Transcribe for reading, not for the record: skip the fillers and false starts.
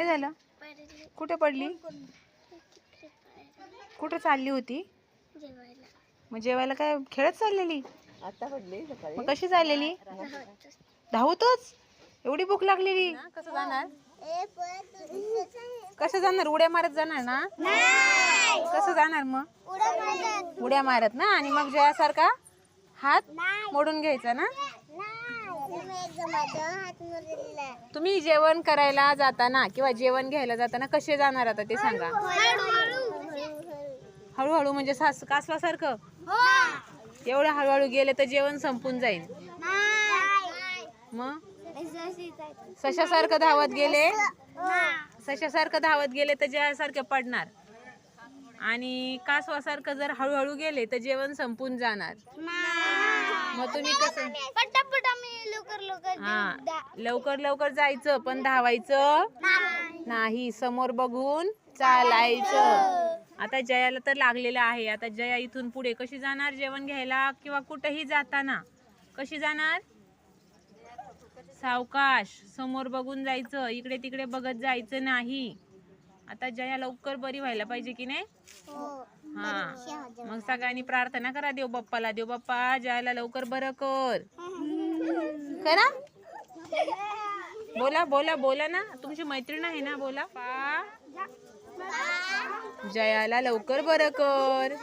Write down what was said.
काय झालं? कुठे पडली? कुठे चालली होती? मग जेवायला काय खेळत चाललेली? आता पडली सकाळी. मग कशी चाललेली? धावतच? एवढी भूक लागलेली? कसं जाणार? कसं जाणार? उड्या मारत जाणार ना? कसं जाणार मग? उड्या मारत ना. आणि मग जयासारखा हात मोडून घ्यायचा ना. तुम्ही जेवण करायला जाताना किंवा जेवण घ्यायला जाताना कसे जाणार आता ते सांगा. हळूहळू म्हणजे कासवासारखं? एवढं हळूहळू गेले तर जेवण संपून जाईल. मग सशासारखं धावत गेले, सशासारखं धावत गेले तर जयासारखे पडणार. आणि कासवासारखं जर हळूहळू गेले तर जेवण संपून जाणार. मग तुम्ही कसं? हा, लवकर लवकर जायचं पण धावायचं नाही. समोर बघून चालायचं. आता जयाला तर लागलेलं आहे. आता जया इथून पुढे कशी जाणार जेवण घ्यायला किंवा कुठेही जाताना? कशी जाणार? सावकाश, समोर बघून जायचं. इकडे तिकडे बघत जायचं नाही. आता जया लवकर बरी व्हायला पाहिजे की नाही? हा, मग सगळ्यांनी प्रार्थना करा देव बाप्पाला. देव बाप्पा जयाला लवकर बरं कर. करा. बोला बोला बोला ना, तुमची मैत्रीण आहे ना. बोला. जयाला लवकर बरं कर.